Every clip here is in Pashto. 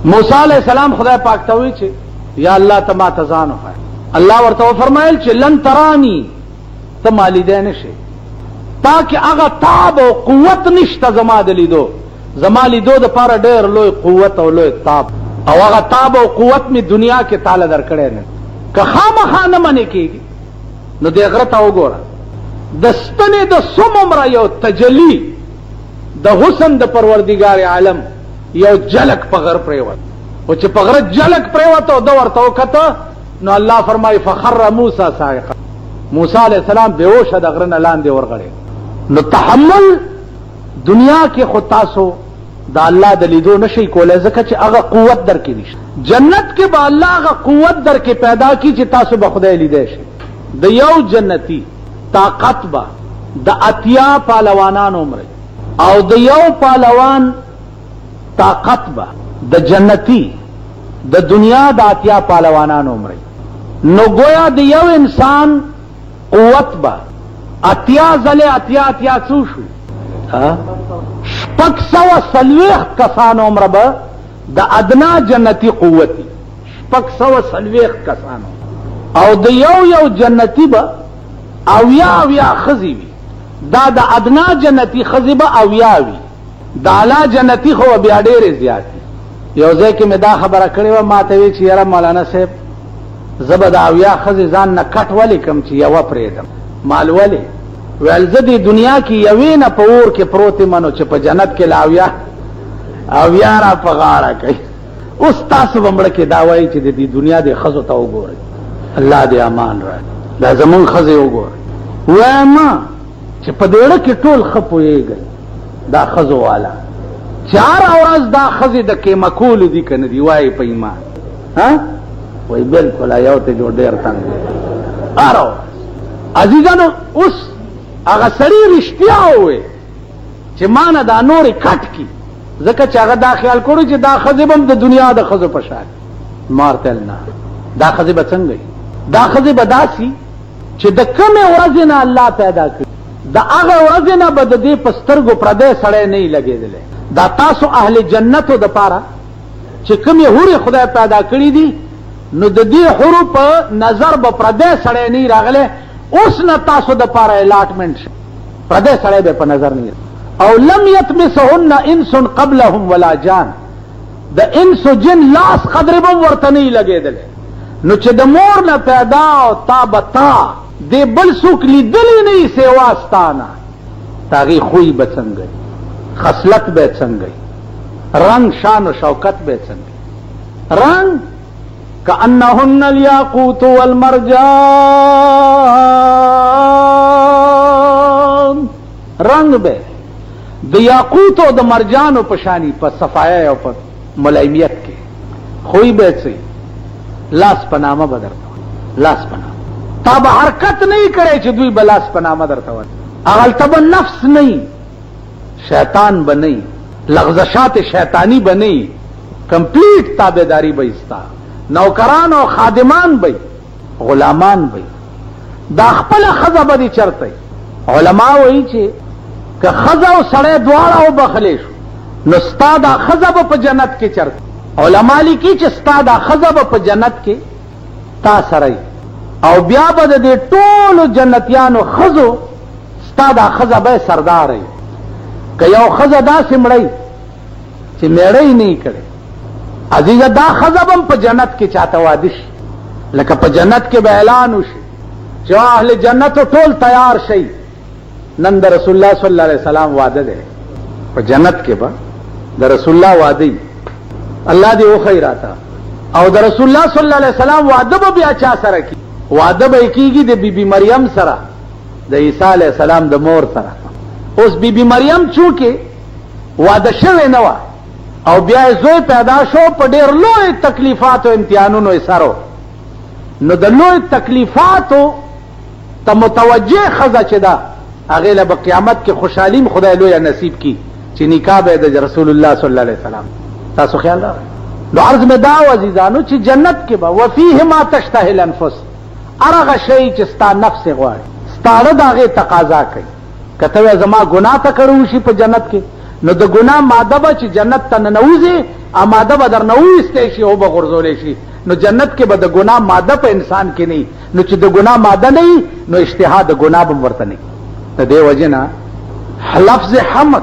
موسی علیہ السلام خدای پاک ته وی چې یا الله ته ما ته ځان وښایه. الله ورته فرمایل چې لن ترانی، ته ما لیدای نشي، تاکه هغه تاب او قوت نشته زما د لیدو. زما لیدو د پاره ډېر لوی قوت او لوی تاب او هغه تاب او قوت می دنیا کې تعالی درکړی نه. که خامخا نه منې کېږي نو دې غره ته وګوره، د ستنې د څومره یو تجلی د حسن د پروردګار عالم یو جلک په غر پریوت، او چې په غره جلک پریوت او د ورته وکته نو الله فرمایي فخر موسی صاعقا، موسی علیہ السلام بیهوشه د غره نه لاندې ورغړی. نو تحمل دنیا کې خو تاسو د الله د لیدو نشي کولای، ځکه چې هغه قوت درکې نشته. جنت کې به الله هغه قوت درکې پیدا کی چې تاسو به خدای لیدای شي. د یو جنتی طاقت به د 80 پهلوانان عمره، او د یو پهلوان طاقت به د جنتی د دنیا د 80 پهلوانان عمره. نو گویا د یو انسان قوت به 80 ځله 80 څو شو، 640 کسان عمره به د ادنا جنتی قوتی، 640 کسان، او د یو جنتی به 80 خزی وي. دا د ادنا جنتی خزی به 80 وي، د اعلی جنتی خو بیا ډېرې زیات دي. یو ځای کې مې دا خبره کړې وه، ما ته وی چې یاره مولانا صاحب زه به د 80 خزې ځان نه کټ ولې کم چې یوه پرېږدم. مال ولې؟ ویل زه دې دنیا کې یوې نه په اور کې پروت یم، نو چې په جنت کې له 80 را په غاړه کوي. اوس تاسو به مړه کې دا وایي چې د دې دنیا د ښځو ته وګورئ، الله دې امان راکړي، دا زمونږ ښځې وګورئ. وایم چې په دېړه کې ټول ښه پوهېږئ دا ښځو والا، چې هره ورځ دا ښځې د کیمکولو دي که نه دي، وایي په ایمان وایي بلکل یو ته جو ډېر تنګ دی هره ورځ. عزیزانو اوس هغه سړي رښتیا ووایي چې ما نه دا نورې کټ کي، ځکه چې هغه دا خیال کړو چې دا ښځې به هم د دنیا د ښځو په شان. ما ورته ویل نه، دا ښځې به څنګه وي؟ دا ښځې به داسې چې د کمې ورځې نه الله پیدا کړي، د هغه ورځې نه به د دې په سترګو پردی سړی نه وي لګېدلی. دا تاسو اهل جنتو دپاره چې کومې حورې خدای پیدا کړي دي، نو د دې حورو په نظر به پردی سړی نه وي راغلی. اوس نه تاسو دپاره الاټمنټ شي، پردی سړی به په نظر نه وي. او لم یطمسهن انس قبلهم ولا جان، د انس و جن لاس قدر به ورته نه وي لګېدلی. نو چې د مور نه پیدا او تا به تا دې بل څوک لیدلی نه وي سوا ستا نه، د هغې خوی به څنګه وي، خصلت به څنګه وي، رنگ شان و شوکت به څنګه وي. رنگ کأنهن الیاقوت والمرجان، رنگ به د یاقوت او د مرجانو په شانی، په صفایه او په ملایمیت کې. خوی به څه لاس په نامه به درته لاس په نامه، تا به حرکت نه یې کړی چې دوی به لاس په نامه درته ورکړي. هغلته به نفس نه وي، شیطان به نه وي، لغزشات شیطانی به نه وي، کمپلیټ تابعداري به ستا، نوکران او خادمان به، غلامان به. دا خپله ښځه به دې چرته وي. علما وایي چې که ښځه او سړی دواړه وبخلی شو نو ستا دا ښځه به په جنت کې چرته. علما لیکي چې ستا دا ښځه به په جنت کې تا سره وي، او بیا به د دې ټولو جنتیانو ښځو ستا دا ښځه به سردار وي. که یو ښځه داسې مړی چې میړه یې نه وي کړی، عزیزه دا ښځه به هم په جنت کې چاته واده شي. لکه په جنت کې به اعلان وشي چې اهل جنتو ټول تیار شئ، نن د رسول الله صلی الله علیه وسلم واده دی. په جنت کې به د رسول الله واده وي، الله دې وښیي راته. او د رسول الله صلی الله علیه وسلم واده به بیا چا سره کیږي؟ واده به کیږي د بیبي مریم سره، د عیسی علیه السلام د مور سره. اوس بیبي مریم چونکې واده شوې نه وه او بیا یې زوی پیدا شو، په ډېر لوی تکلیفاتو امتحانونو یې سر و، نو د لوی تکلیفاتو ته متوجه ښځه چې ده، هغې له به قیامت کې خوشحالیم خدای لویه نصیب کی چې نکاح به د رسول الله صلی الله علیه وسلم. تاسو خیال راغی؟ نو عرض مې دا و عزیزانو چې جنت کې به وفیه ما تشتهی الانفس، هغه شی چې ستا نفس غواړي، ستا زړه د هغې تقاضا کوي. که ته وایې زما ګناه ته کړی وشي په جنت کې، نو د ګناه ماده به چې جنت ته ننوځي ا ماده به در نوځي شي او به غرزولې شي نو جنت کې به د ګناه ماده په انسان کې نه نو چې د ګناه ماده نه نو اشتها د ګناه به ورته نه ته دی وجنا لفظ حمد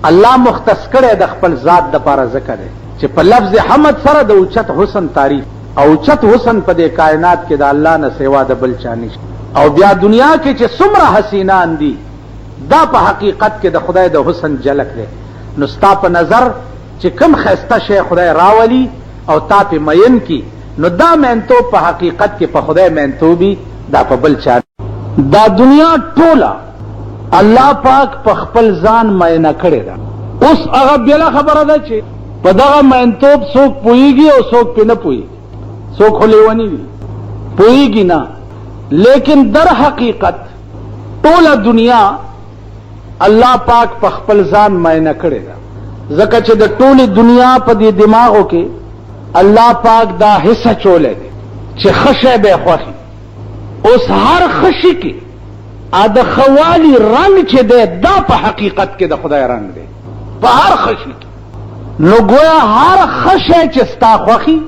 الله مختص کړي د خپل ذات د پاره ذکر چې په لفظ حمد سره د اوچت حسن تعریف او اوچت حسن په دې کائنات کې د الله نه سوا د بل چا نشته او بیا دنیا کې چې څومره حسینان دي دا په حقیقت کې د خدای د حسن جلک دی نو ستا په نظر چې کم خسته شی خدای راولي او تا په مین کی نو دا مینتوب په حقیقت کې په خدای مینتوبي دا په بل چا دا دنیا ټوله الله پاک په خپل ځان مینه کړی دا اوس هغه بل خبره ده چې په دغه مینتوب څوک پويږي او څوک په نه پويږي څوک خلیونی وي پويږي نه لیکن در حقیقت ټوله دنیا الله پاک په خپل ځان مینه کړی دا ځکه چې د ټوله دنیا په دې دماغو کې الله پاک دا حصہ چولې دي چې خشه به خوخي اوس هر خشي کې ا د خوالي رنگ چې ده دا په حقیقت کې د خدای رنگ دی په هر خشي کې نو گویا هر خشه چې ستا خوخي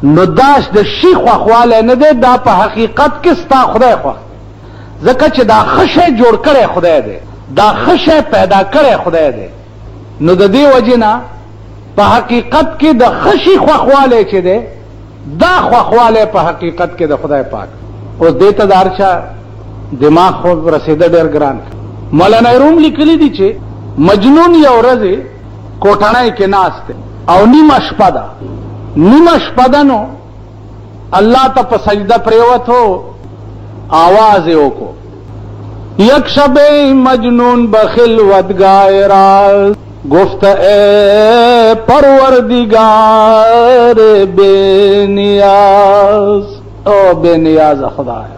نو داش د شي خوخواله نه ده دا په حقیقت کې ستا خدای خوخ ځکه چې دا خشه جوړ کړي خدای دی دا خشه پیدا کړي خدای دی نو د دې وجنا په حقیقت کې د خشي خوخواله چې ده دا خوخواله په حقیقت کې د خدای پاک او دې ته دارچا دماغ خو رسیده ډېر ګران مولانا روم لیکلي دي چې مجنون یو ورځ کوټړای کې ناشته او نیمه شپه ده نیمه شپه ده نو الله ته په سجده پریوتو आवाज یې وکړو یک شب مجنون بخلوت گائے گفت اے پروردگار بے نیاز او بے نیاز خدا ہے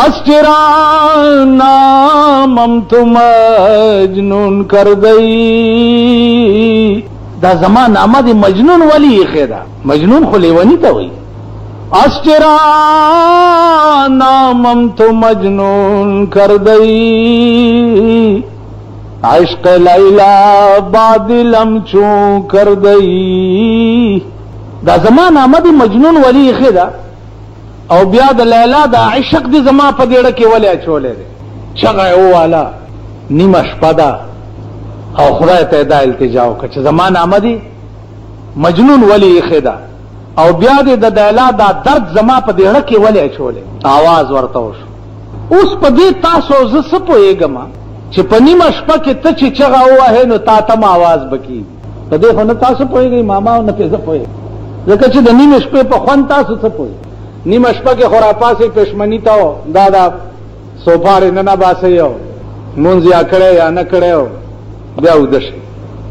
اسچرا نامم تو مجنون کر گئی دا زمان نامه دی مجنون ولی خیدا مجنون خو لیونی ته وای اسچرا نامم تو مجنون کر گئی عشق لیلا بادلم چون کر گئی دا زمان نامه دی مجنون ولی خیدا او بیا د لیلا دا عشق دی زما په دیړه کې ولې چولې دي چغه او والا نیمه شپه ده او خدای ته دا التجا وکړه چې زما نامه دی مجنون ولی خدا او بیا د لیلا دا درد زما په دیړه کې ولې چولې आवाज ورته وشو اوس په دې تاسو ز څه پوهیږم چې په نیمه شپه کې ته چې چغه وه نو تا ته आवाज بکی په دې خو نه تاسو پوهیږئ ماما نه پېزه پوهیږئ ځکه چې د نیمه شپې په خوان تاسو څه پوهیږئ نیمه شپه کې خرافاسي پښمنی تا دا سوفار نه نه باسیو مونږ یا کړه یا نه کړه بیا ودش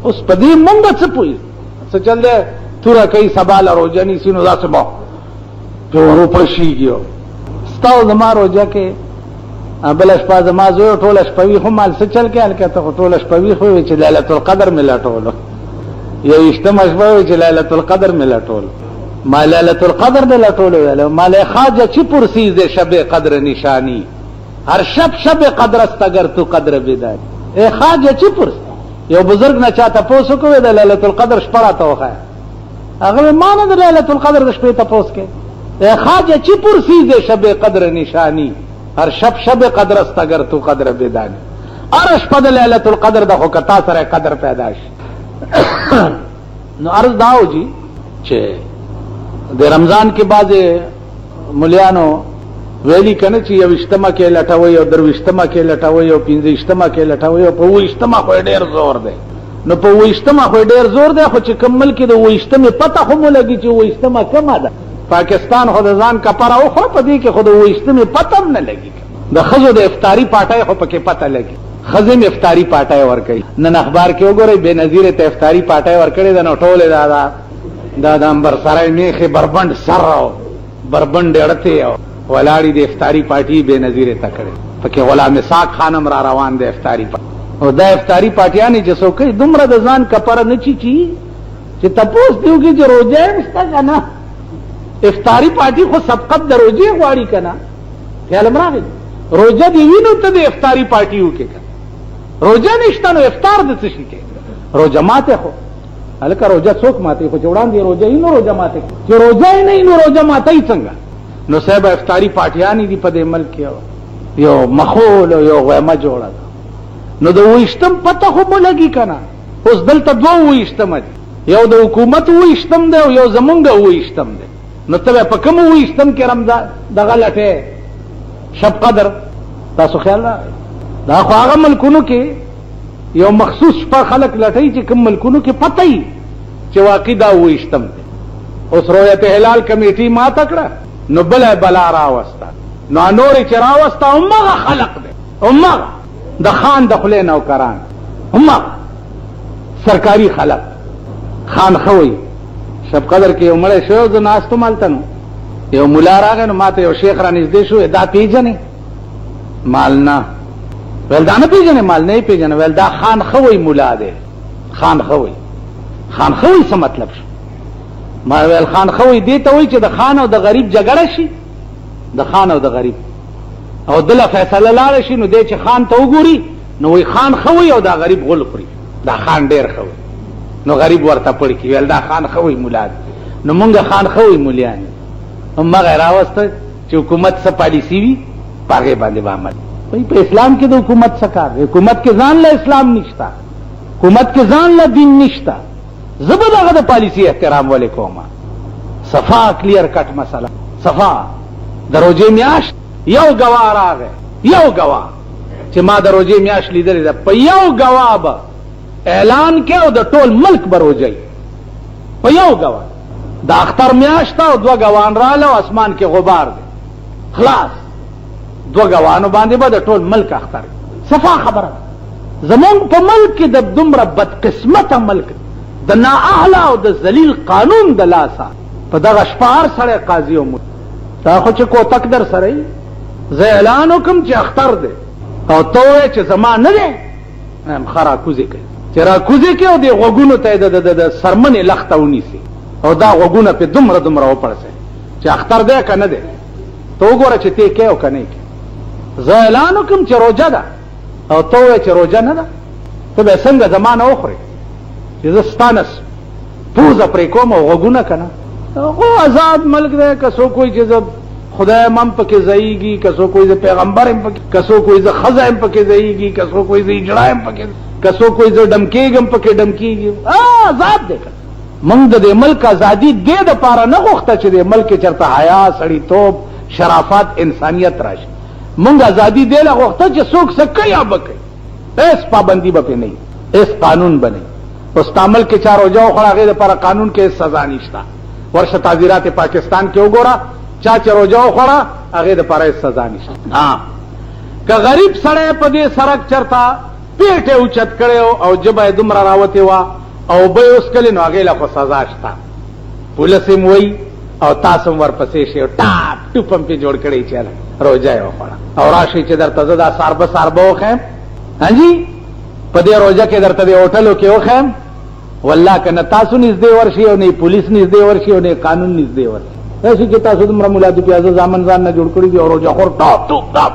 اوس په دې مونږ څه پوي څه چل دی تورا کوي سبال روزنی سينو دا څه مو په ورو پښیږي ستاو زما روزه کې بل شپه زما زوی ټوله شپوي خو مال څه چل کې الکه ته ټوله شپوي خو چې ليله القدر ملا ټولو یو اجتماع شپه چې ليله القدر ملا ټولو ما ليله القدر ملا ټولو ویل مال خواجه چې پرسیز شب قدر نشانی هر شب قدر است اگر تو قدر بدای اے خواجه چې پرس یو بزرگ نه چاته پوسو کوي د ليله القدر شپه ته وخه هغه ما نه د ليله القدر د شپې ته پوس کې اے خواجه چې پرسیز شب قدر نشانی هر شب قدر است اگر تو قدر بدای هر شپه د ليله القدر د خو کتا سره قدر پیدا شي نو عرض داو جی چې د رمضان کې بعد مليانو ویلی کنه چې یو اجتماع کې لټوي او درو اجتماع کې لټوي او پنځه اجتماع کې لټوي او په و اجتماع خو ډېر زور دی نو په و اجتماع خو ډېر زور دی خو چې کمل کې د و اجتماع پته خو مولګي چې و اجتماع کما ده پاکستان خو د ځان کپاره او خو په دې کې خو د و اجتماع پته نه لګي د خزو د افطاری پټای خو پکې پته لګي خزم افطاری پټای ور کوي نن اخبار کې وګورئ بے نظیر ته افطاری پټای ور کړی د نټولې دا د انبر سره میخه بربند سره بربند اړته ولاړی د افطاری پارٹی بے نظیر تکړه پکې غلام اسحاق خانم را روان د افطاری او دا افطاری پارٹیانی چې څوک دومره د ځان کپره نه چی چې تاسو دیوږي چې روزه مستا کنه افطاری پارٹی خو سبقت د روزه غواړي کنه خیال مرغی روزه دی وینو ته د افطاری پارٹی وکړه روجه نشته نو افطار د څه شي کې روجه ماته خو هلکه روجه څوک ماته خو چې وړاندې روجه یې نو روجه ماته چې روجه یې نه نو روجه ماته یې څنګه نو صاحب افطاری پاټیانی دي په دې ملک یو مخول او یو غیمه جوړه نو د ویشتم پته خو مو لګي کنه اوس دلته دوه ویشتم دي یو د حکومت ویشتم دی او یو زمونږ ویشتم دی نو ته په کوم ویشتم کې رمضان دغه لټه شب قدر تاسو خیال راغی دا خو هغه ملکونو کې یو مخصوص شپه خلق لټای چې کوم ملکونو کې پته ای چې واقع دا ویشتم دی اوس رؤیت هلال کمیټي ما تکړه نو بل بلا راوستا نو نور چې راوستا همغه خلق دی همغه د خان د خلې نوکران همغه سرکاري خلق خان خوي شب قدر کې عمره شو زه ناستم مالتنو یو مولا راغی نو ماته یو شیخ را نږدې شو دا پیژنې مال نه ول دا نه پیژنې مال نه پیژنې ول دا خان خوي مولا دی خان خوي څه مطلب شو ما ول خان خوي دی ته وای چې د خان او د غریب جګړه شي د خان او د غریب او دله فیصله لاړ شي نو دی چې خان ته وګوري نو وای خان خوي او دا غریب غول خوري دا خان ډیر خوي نو غریب ورته پړ کی ویل دا خان خوي مولا نو مونږه خان خوي مولیان هم غیر راوسته چې حکومت څه پالیسی وي پاګه باندې عمل په اسلام کې د حکومت څه کار حکومت کې ځان له اسلام نشتا حکومت کې ځان له دین نشتا زبر هغه د پالیسی احترام ولیکوما صفا کلیر کټ مسله صفا دروځي میاش یو گواه راغی یو گواه چې ما دروځي میاش لیدل ده په یو گواه به اعلان کې او د ټول ملک بروځي په یو گواه د اختر میاشت او دوه گواهان رااله او اسمان کې غبار دی خلاص دوه گواهانو باندې به د ټول ملک اختر صفا خبره زمون په ملک کې د دومره بدقسمته ملک د نااهله او د ذلیل قانون د لاسه په دغه شپار سره قاضي او دا خو چې کوتک در سره زه اعلان وکم چې اختر دی او ته چې زما نه دی خرا کوزي کوي چې را کوزي کوي او د غوګونو ته د سرمنې لخته ونیسي او دا غوګونه په دومره وپړسي چې اختر دی کنه دی ته وګوره چې ته کې او کنه کې زه اعلان وکم چې روزه ده او ته چې روزه نه ده ته به څنګه زمانه وخوري چې زه ستانس پوزه پرې کوم او غوګونه کنه خو آزاد ملک دی کسو کوئی چې خدای مم پکې ځایږي کسو کوئی ز پیغمبر هم پکې کسو کوئی ز خزا هم پکې ځایږي کسو کوئی ز اجرا هم پکې کسو کوئی ز ډمکېږم پکې ډمکېږي آزاد دی موږ د ملک ازادي دې د پاره نه غوښته چې د ملک چرته حیا سړی توپ شرافت انسانیت راشي موږ ازادي دې له غوښته چې څوک څه کوي یا بکي اس پابندي به نه اس قانون بني اوس تعامل کې چار او جو خړه غیر پر قانون کې سزا نشتا ورشه تعزیرات پاکستان کې وګوره چا چې روجو خړه هغه د پاره سزا نشته ها که غریب سړی په دې سړک چرتا پیټه اوچت کړو او جبه دومره راوته وا او به اوس کله نو هغه لا خو سزا شته پولیس موي او تاسو ورپسې شي ټاپ ټوپم په جوړ کړی چاله روجا یو خړه او راشي چې درته دا ساربو خیم هانجی په دې روجا کې درته د هوټلو کې وخم والله کنه تاسو نږدې ورشي او نه پولیس نږدې ورشي او نه قانون نږدې ورشي ایسے کہ تاسو دمرا مولادی پیازه زامن ځان نه جوړ کړی دی او روزه خور ټاپ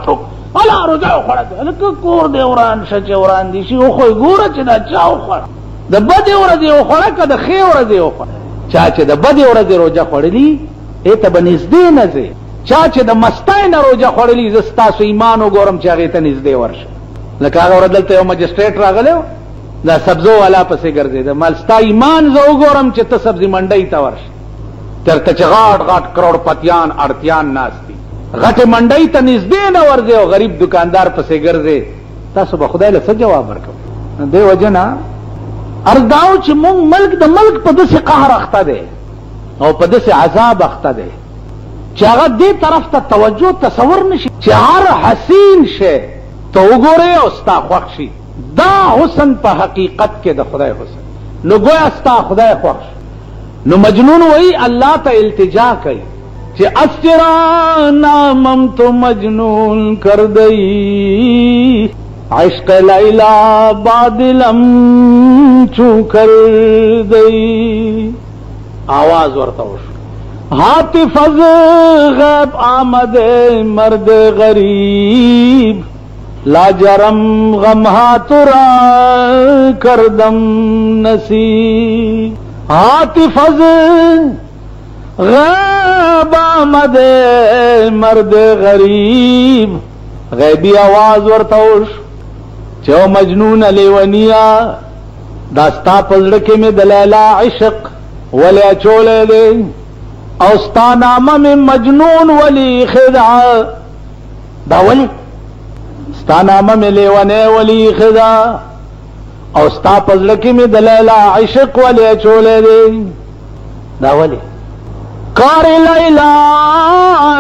ټوپ الا روزه خوړه الکه کور دی وران شچ وران دي شي خو ګوره چې دا چاو خوړه د بده ورځ یو خوړه کده خیر ورځ یو خوړه چا چې د بده ورځ روزه خوړلی ایته بنزدې نه زی چا چې د مستای نه روزه خوړلی زستا سو ایمان وګورم چې هغه ته نږدې ورشه لکه هغه وردلته یو مجستریټ راغلو دا سبزو والا پسې ګرځي دا مالستا ایمان زه وګورم چې ته سبزی منډي ته ورشه ترته چې غاټ کروڑ پتیان اړتیان ناشتي غټه منډي ته نږدې نه ورځي او غریب دکاندار پسې ګرځي تاسو به خدای له څه جواب ورکړو دی وجنا ارګاو چې مونږ ملک د ملک په دسه قهر اخته دي او په دسه عذاب اخته دي چې هغه دې طرف ته توجه تصور نشي چې هر حسین شي تو وګوره او ستا خوښ شي دا حسن په حقیقت کې د خدای حسن نو ګویا ستا خدای خوښ نو مجنون وہی اللہ تا التجا کئی کہ استرا نامم تو مجنون کر دئی عشق لیلا بادلم چو کر دئی آواز ورتوش حاطف از غیب آمد مرد غریب لاجرم غم ہاتھ را کردم نصیب عاطف از غیب آمد مرد غریب غیبی آواز ورتوش چو مجنون لیونیا داستا پزڑکے میں دلیلا عشق ولی اچولے دے اوستا نامہ میں مجنون ولی خدع دا ولی ستا نامہ میں لیونے ولی خدع اوستا پزڑکے میں دلیلا عشق ولی اچولے دے دا ولی کار لیلا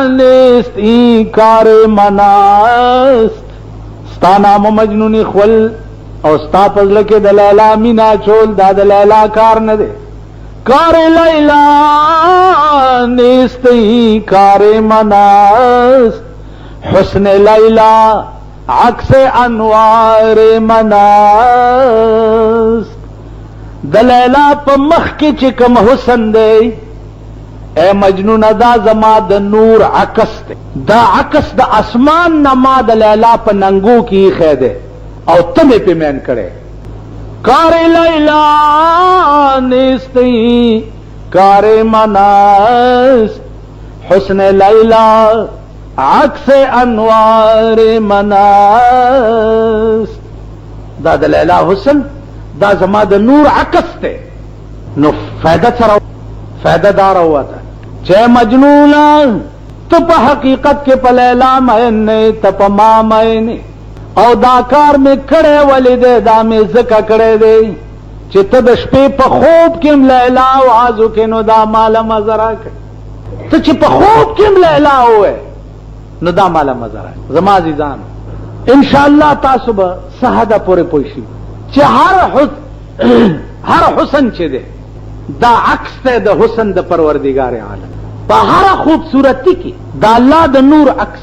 نیست ای کار مناست ستا نام مجنونی خول او ستا پزل کے دلیلا مینا چول دا دلیلا کار نہ دے کار لیلا نیست ای کار مناست حسن لیلا عکس انوار مناست دلیلا پا مخ کی چکم حسن دے اے مجنون دا زما د نور عکس تے دا عکس دا اسمان نما د لیلا پا ننگو کی خیدے او تمہیں پہ مین کرے کار لیلا نیستی کار مناست حسن لیلا عکس انوار مناست دا د لیلا حسن دا زما د نور عکس تے نو فائدہ دار ہوا تھا چھ مجنونا تو پا حقیقت کے پا لیلا مہنے تو پا ماں مہنے او داکار میں کڑے ولی دے دا میں زکا کڑے دے چھ تدش پہ پا خوب کم لیلا وعازو کنو دا مالا مزرہ کر تو چھ پا خوب کم لیلا ہوئے نو دا مالا مزرہ زما عزیزان انشاءاللہ تاسو با سہدہ پورے پوشی چھ ہر حسن چھ دے دا عکس تے دا حسن دا پروردگار عالم پا ہر خوبصورتی کی دا اللہ دا نور عکس